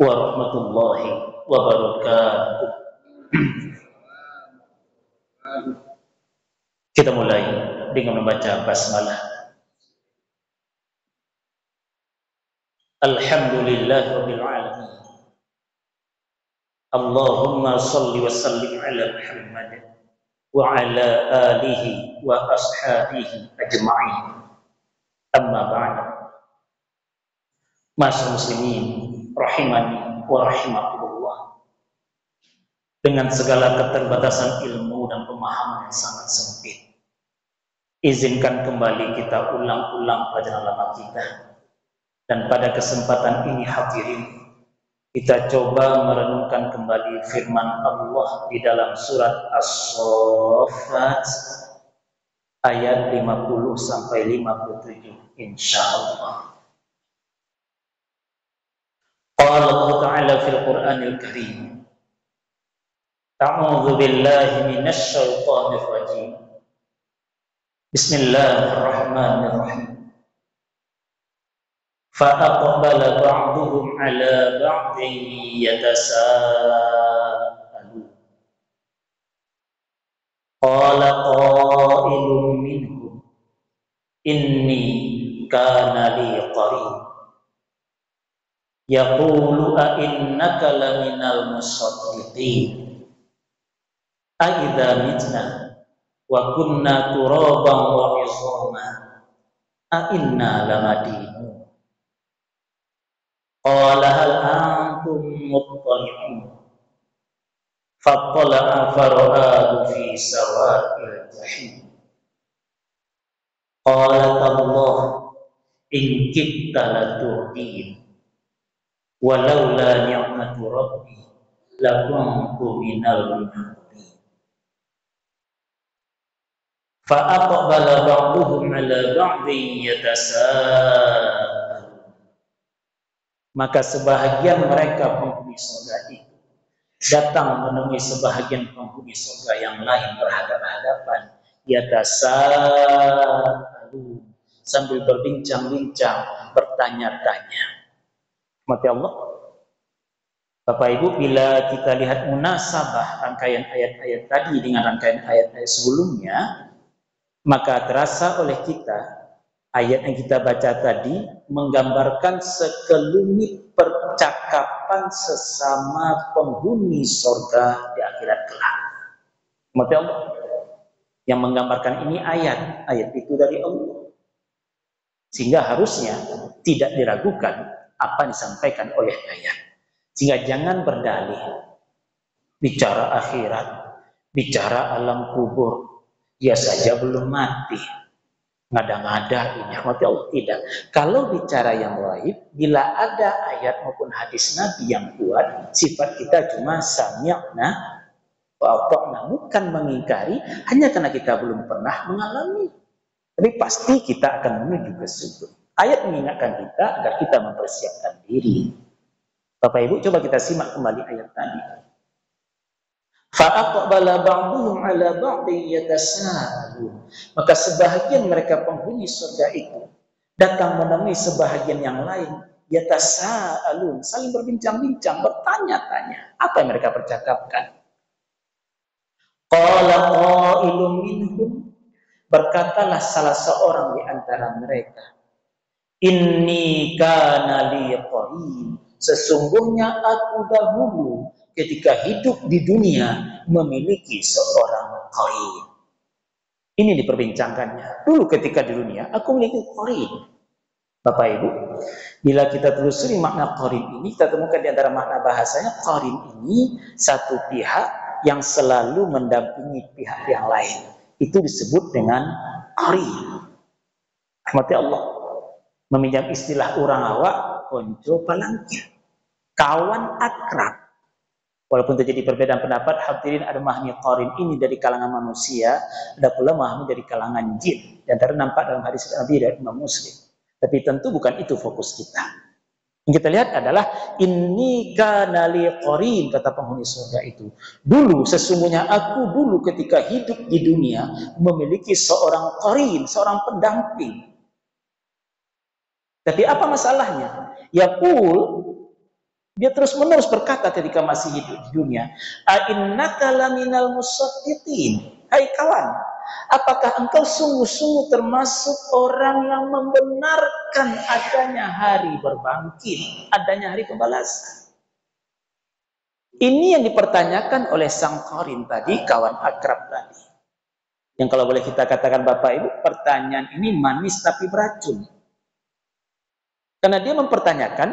warahmatullahi wabarakatuh. Kita mulai dengan membaca basmalah. Alhamdulillahirabbil alamin. Allahumma shalli wa sallim ala Muhammad wa ala alihi wa ashabihi ajma'in. Amma ba'd. Ma'asyiral muslimin rahimani wa rahimakumullah. Dengan segala keterbatasan ilmu dan pemahaman yang sangat sempit, izinkan kembali kita ulang-ulang pelajaran lama kita. Dan pada kesempatan ini hadirin, kita coba merenungkan kembali firman Allah di dalam surat As-Saffat ayat 50 sampai 57 insyaallah. Qala Allah Ta'ala fil Qur'anil Karim, A'udzu billahi minasy syaithanir rajim. Bismillahirrahmanirrahim. Fa'aqbala ba'duhum 'ala ba'din yatasaalun. Qala qailun minhum inni kana li qarin yaqulu a innaka laminal musaddiqin a idza mitna wa kunna turaban wa 'izama a inna lamadinun. Qala hal antum muttali'un fattala'a fara'ahu fi sawa'il jahim. Qala Allah in kitta laturdin walaula ni'matu rabbi lakuntu minal mu'minin. Fa'aqbala ba'duhum 'ala ba'din yatasaalun. Maka sebahagian mereka penghuni surga itu datang menemui sebahagian penghuni surga yang lain berhadapan-hadapan, yatasaalun, sambil berbincang-bincang, bertanya-tanya. Mati Allah. Bapak Ibu, bila kita lihat munasabah rangkaian ayat-ayat tadi dengan rangkaian ayat-ayat sebelumnya, maka terasa oleh kita ayat yang kita baca tadi menggambarkan sekelumit percakapan sesama penghuni surga di akhirat kelak. Mati Allah. Yang menggambarkan ini ayat itu dari Allah. Sehingga harusnya tidak diragukan apa yang disampaikan oleh ayat. Sehingga jangan berdalih bicara akhirat, bicara alam kubur, ya saja belum mati, ngada-ngada ini, mati Allah. Tidak. Kalau bicara yang lain, bila ada ayat maupun hadis Nabi yang kuat, sifat kita cuma sami'na wa ata'na, bukan mengingkari hanya karena kita belum pernah mengalami. Tapi pasti kita akan menuju ke situ. Ayat mengingatkan kita agar kita mempersiapkan diri. Bapak Ibu, coba kita simak kembali ayat tadi. Fa'aqbala ba'duhum 'ala ba'din yatasaalun. Maka sebahagian mereka penghuni surga itu datang menemui sebahagian yang lain, yatasaalun, saling berbincang-bincang, bertanya-tanya. Apa yang mereka percakapkan? Qala qailun minhum, berkatalah salah seorang di antara mereka, inni kana li qarin, sesungguhnya aku dahulu ketika hidup di dunia memiliki seorang qarin. Ini diperbincangkannya. Dulu ketika di dunia aku memiliki qarin. Bapak Ibu, bila kita telusuri makna qarin ini, kita temukan di antara makna bahasanya, qarin ini satu pihak yang selalu mendampingi pihak yang lain. Itu disebut dengan qarin. Rahmati Allah. Meminjam istilah orang awak, konco palangkir, kawan akrab. Walaupun terjadi perbedaan pendapat, hadirin ada memahami qarin ini dari kalangan manusia, ada pula memahami dari kalangan jin. Di antara nampak dalam hadis Nabi dari Imam Muslim. Tapi tentu bukan itu fokus kita. Yang kita lihat adalah inni kana li qarin, kata penghuni surga itu. Dulu sesungguhnya aku dulu ketika hidup di dunia memiliki seorang qarin, seorang pendamping. Tapi apa masalahnya? Yaqul, dia terus-menerus berkata ketika masih hidup di dunia, "Ainnaka laminal musaddiqin." Hai kawan, apakah engkau sungguh-sungguh termasuk orang yang membenarkan adanya hari berbangkit, adanya hari pembalasan? Ini yang dipertanyakan oleh sang qarin tadi, kawan akrab tadi. Yang kalau boleh kita katakan Bapak Ibu, pertanyaan ini manis tapi beracun. Karena dia mempertanyakan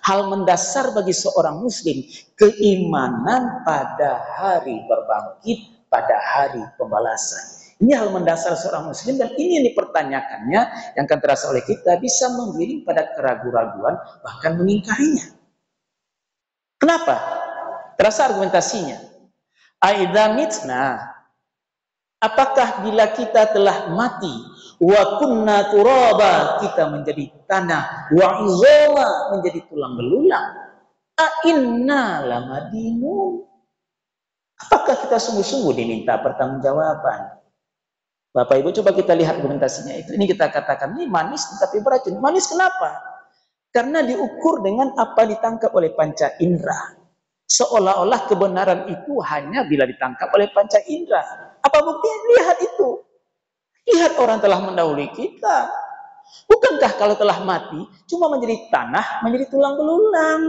hal mendasar bagi seorang muslim, keimanan pada hari berbangkit, pada hari pembalasan. Ini hal mendasar seorang muslim, dan ini yang dipertanyakannya, yang akan terasa oleh kita bisa menggiring pada keraguan-raguan, bahkan mengingkarinya. Kenapa? Terasa argumentasinya. Aidza mitna, apakah bila kita telah mati, wa kunna turaba, kita menjadi tanah, wa izama, menjadi tulang belulang, a inna lamadinun, apakah kita sungguh-sungguh diminta pertanggungjawaban? Bapak Ibu, coba kita lihat argumentasinya itu. Ini kita katakan ini manis tapi beracun. Manis kenapa? Karena diukur dengan apa ditangkap oleh panca indera. Seolah-olah kebenaran itu hanya bila ditangkap oleh panca indera. Apa buktinya? Lihat itu. Lihat orang telah mendahului kita. Bukankah kalau telah mati cuma menjadi tanah, menjadi tulang belulang?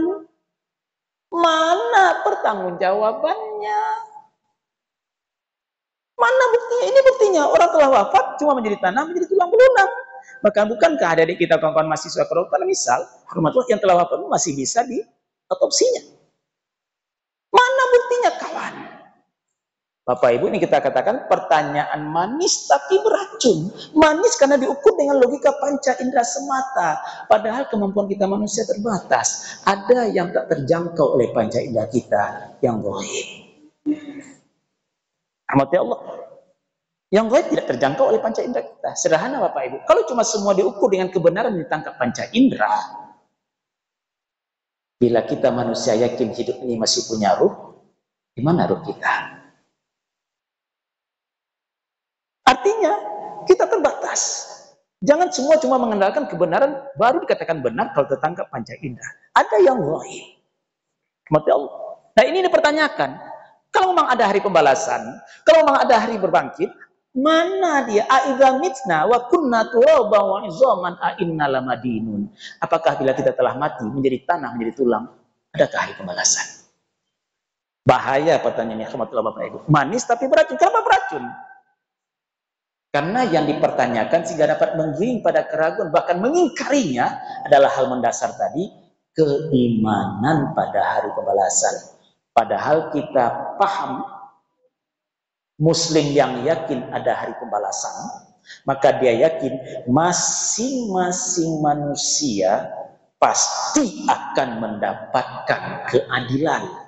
Mana pertanggungjawabannya? Mana buktinya? Ini buktinya orang telah wafat cuma menjadi tanah, menjadi tulang belulang. Maka bukankah adik-adik kita kawan-kawan mahasiswa kedokteran misal, hormatullah, yang telah wafat masih bisa diotopsinya? Mana buktinya kawan? Bapak Ibu, ini kita katakan pertanyaan manis tapi beracun. Manis karena diukur dengan logika panca indera semata. Padahal kemampuan kita manusia terbatas. Ada yang tak terjangkau oleh panca indera kita, yang gaib. Rahmati Allah. Yang gaib tidak terjangkau oleh panca indera kita. Sederhana Bapak Ibu. Kalau cuma semua diukur dengan kebenaran ditangkap panca indera, bila kita manusia yakin hidup ini masih punya ruh, di mana ruh kita? Artinya kita terbatas. Jangan semua cuma mengandalkan kebenaran baru dikatakan benar kalau tertangkap panca indera. Ada yang gaib. Rahmati Allah. Nah, ini dipertanyakan. Kalau memang ada hari pembalasan, kalau memang ada hari berbangkit, mana dia? Aidza mitna wa kunna turaba wa izaman a inna lamadinun. Apakah bila kita telah mati menjadi tanah, menjadi tulang, adakah hari pembalasan? Bahaya pertanyaannya, rahmatullah Bapak Ibu. Manis tapi beracun. Kenapa beracun? Karena yang dipertanyakan sehingga dapat menggiring pada keraguan, bahkan mengingkarinya, adalah hal mendasar tadi, keimanan pada hari pembalasan. Padahal kita paham, muslim yang yakin ada hari pembalasan, maka dia yakin masing-masing manusia pasti akan mendapatkan keadilan.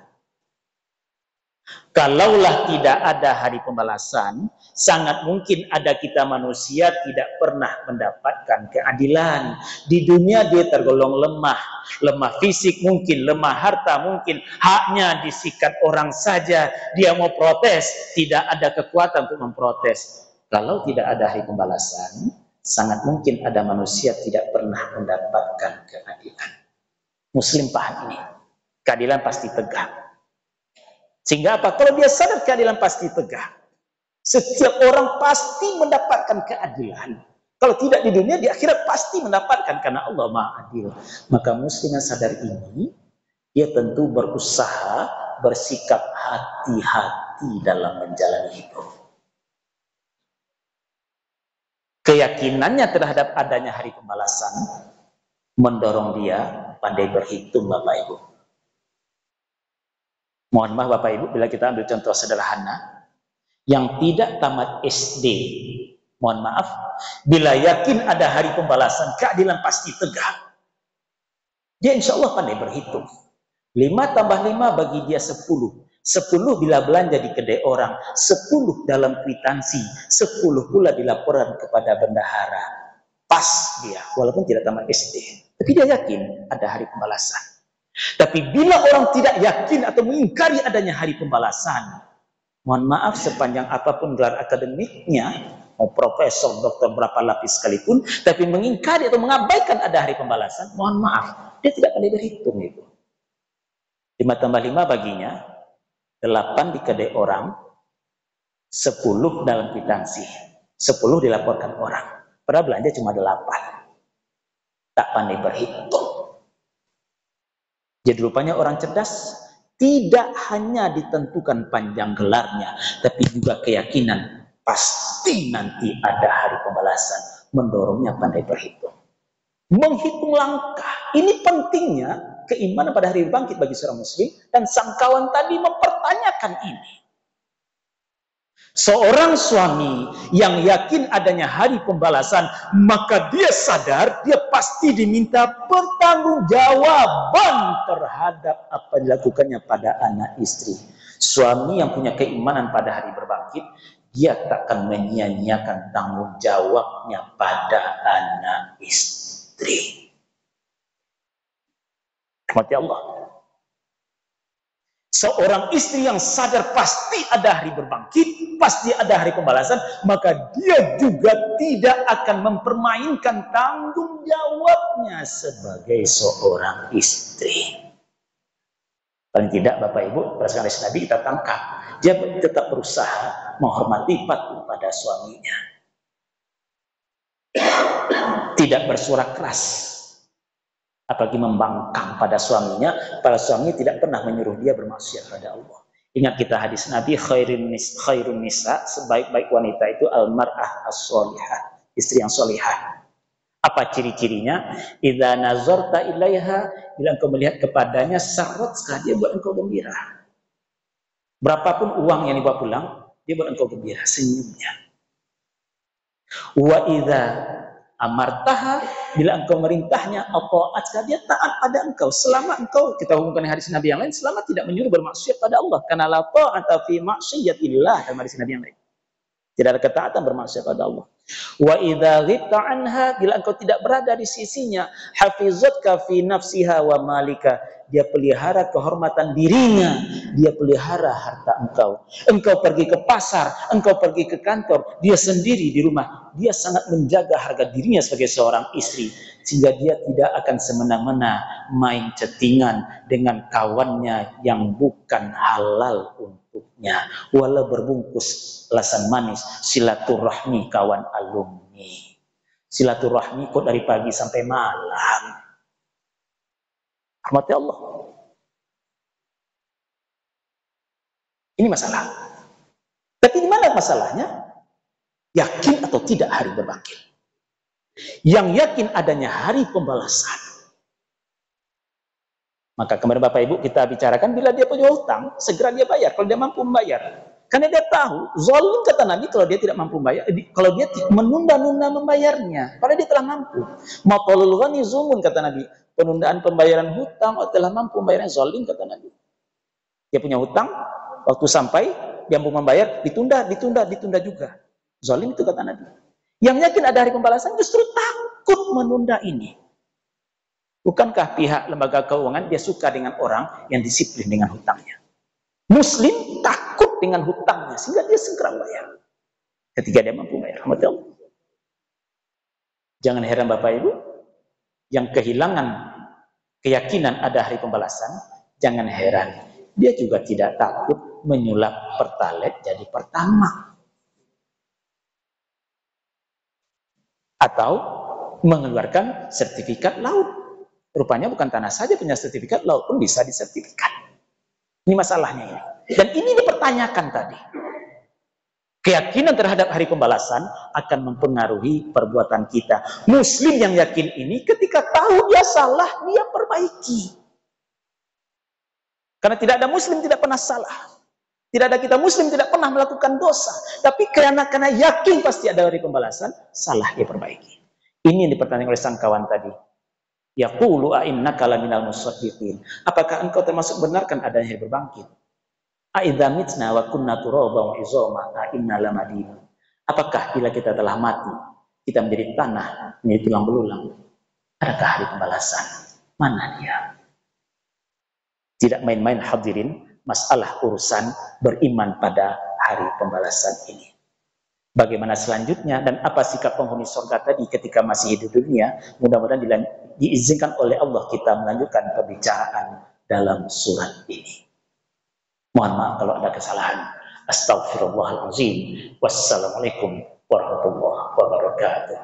Kalaulah tidak ada hari pembalasan, sangat mungkin ada kita manusia tidak pernah mendapatkan keadilan. Di dunia dia tergolong lemah, lemah fisik mungkin, lemah harta mungkin, haknya disikat orang saja, dia mau protes, tidak ada kekuatan untuk memprotes. Kalau tidak ada hari pembalasan, sangat mungkin ada manusia tidak pernah mendapatkan keadilan. Muslim paham ini, keadilan pasti tegak. Sehingga apa? Kalau dia sadar keadilan pasti tegak, setiap orang pasti mendapatkan keadilan. Kalau tidak di dunia, di akhirat pasti mendapatkan, karena Allah Maha Adil. Maka muslim yang sadar ini, dia tentu berusaha bersikap hati-hati dalam menjalani hidup. Keyakinannya terhadap adanya hari pembalasan mendorong dia pandai berhitung, Bapak Ibu. Mohon maaf Bapak Ibu, bila kita ambil contoh sederhana, yang tidak tamat SD, mohon maaf, bila yakin ada hari pembalasan, keadilan pasti tegak, dia insya Allah pandai berhitung. 5 tambah 5 bagi dia 10. 10 bila belanja di kedai orang, 10 dalam kwitansi, 10 pula di laporan kepada bendahara. Pas dia, walaupun tidak tamat SD. Tapi dia yakin ada hari pembalasan. Tapi bila orang tidak yakin atau mengingkari adanya hari pembalasan, mohon maaf, sepanjang apapun gelar akademiknya, mau profesor, dokter berapa lapis sekalipun, tapi mengingkari atau mengabaikan ada hari pembalasan, mohon maaf, dia tidak pandai berhitung itu. 5 tambah 5 baginya 8 di kedai orang, 10 dalam kwitansi, 10 dilaporkan orang. Padahal belanja cuma 8. Tak pandai berhitung. Jadi rupanya orang cerdas tidak hanya ditentukan panjang gelarnya, tapi juga keyakinan pasti nanti ada hari pembalasan, mendorongnya pandai berhitung. Menghitung langkah, ini pentingnya keimanan pada hari bangkit bagi seorang muslim, dan sang kawan tadi mempertanyakan ini. Seorang suami yang yakin adanya hari pembalasan, maka dia sadar dia pasti diminta pertanggungjawaban terhadap apa yang dilakukannya pada anak istri. Suami yang punya keimanan pada hari berbangkit, dia takkan menyia-nyiakan tanggung jawabnya pada anak istri. Mati Allah. Seorang istri yang sadar pasti ada hari berbangkit, pasti ada hari pembalasan, maka dia juga tidak akan mempermainkan tanggung jawabnya sebagai seorang istri. Paling tidak Bapak Ibu, berdasarkan hadis Nabi kita tangkap, dia tetap berusaha menghormati patuh pada suaminya. Tidak bersuara keras, apalagi membangkang pada suaminya. Para suami tidak pernah menyuruh dia bermaksiat pada Allah. Ingat kita hadis Nabi, khairun nisa, sebaik-baik wanita itu al-mar'ah as-solihah, istri yang solihah. Apa ciri-cirinya? Idza nazarta ilaiha, bila engkau melihat kepadanya, sarrat sekali, dia buat engkau gembira. Berapapun uang yang dibawa pulang, dia buat engkau gembira, senyumnya. Wa idza amartaha, bila engkau merintahnya, ata'atka, dia taat pada engkau. Selama engkau, kita hubungkan hadis Nabi yang lain, selama tidak menyuruh bermaksiat pada Allah. Karena la ta'ata fi ma'siyatillah, dalam hadis Nabi yang lain. Tidak ada ketaatan bermaksiat pada Allah. Wa idza ghibta anha, bila engkau tidak berada di sisinya, hafizatka fi nafsiha wa malika, dia pelihara kehormatan dirinya, dia pelihara harta engkau. Engkau pergi ke pasar, engkau pergi ke kantor, dia sendiri di rumah, dia sangat menjaga harga dirinya sebagai seorang istri, sehingga dia tidak akan semena-mena main chattingan dengan kawannya yang bukan halal untuknya, walau berbungkus alasan manis, silaturahmi kawan alumni. Silaturahmi kok dari pagi sampai malam. Rahmati Allah. Ini masalah. Tapi di mana masalahnya? Yakin atau tidak hari berbangkit? Yang yakin adanya hari pembalasan. Maka kemarin Bapak Ibu kita bicarakan, bila dia punya hutang, segera dia bayar kalau dia mampu membayar. Karena dia tahu, zalim kata Nabi kalau dia tidak mampu membayar, kalau dia menunda-nunda membayarnya, padahal dia telah mampu. Matalul ghani zumun kata Nabi, penundaan pembayaran hutang telah mampu membayarnya, zalim kata Nabi. Dia punya hutang, waktu sampai dia mampu membayar, ditunda juga. Zalim itu kata Nabi. Yang yakin ada hari pembalasan justru takut menunda ini. Bukankah pihak lembaga keuangan dia suka dengan orang yang disiplin dengan hutangnya? Muslim takut dengan hutangnya sehingga dia segera bayar ketika dia mampu bayar. Jangan heran Bapak Ibu yang kehilangan keyakinan ada hari pembalasan, jangan heran dia juga tidak takut menyulap pertalite jadi pertama, atau mengeluarkan sertifikat laut. Rupanya bukan tanah saja punya sertifikat, laut pun bisa disertifikat. Ini masalahnya ini. Dan ini dipertanyakan tadi. Keyakinan terhadap hari pembalasan akan mempengaruhi perbuatan kita. Muslim yang yakin ini ketika tahu dia salah, dia perbaiki. Karena tidak ada Muslim tidak pernah salah. Tidak ada kita Muslim tidak pernah melakukan dosa. Tapi karena yakin pasti ada hari pembalasan, salah dia perbaiki. Ini yang dipertanyakan oleh sang kawan tadi. Yaqulu a'innaka laminal musaddiqin. Apakah engkau termasuk benarkan adanya hari berbangkit? A'idza mitna wa kunna turaban wa izama a'inna lamadin. Apakah bila kita telah mati, kita menjadi tanah, menjadi tulang belulang, adakah hari pembalasan? Mana dia? Tidak main-main hadirin masalah urusan beriman pada hari pembalasan ini. bagaimana selanjutnya dan apa sikap penghuni surga tadi ketika masih hidup dunia. Mudah-mudahan diizinkan oleh Allah kita melanjutkan pembicaraan dalam surat ini. Mohon maaf kalau ada kesalahan. Astaghfirullahaladzim. Wassalamualaikum warahmatullahi wabarakatuh.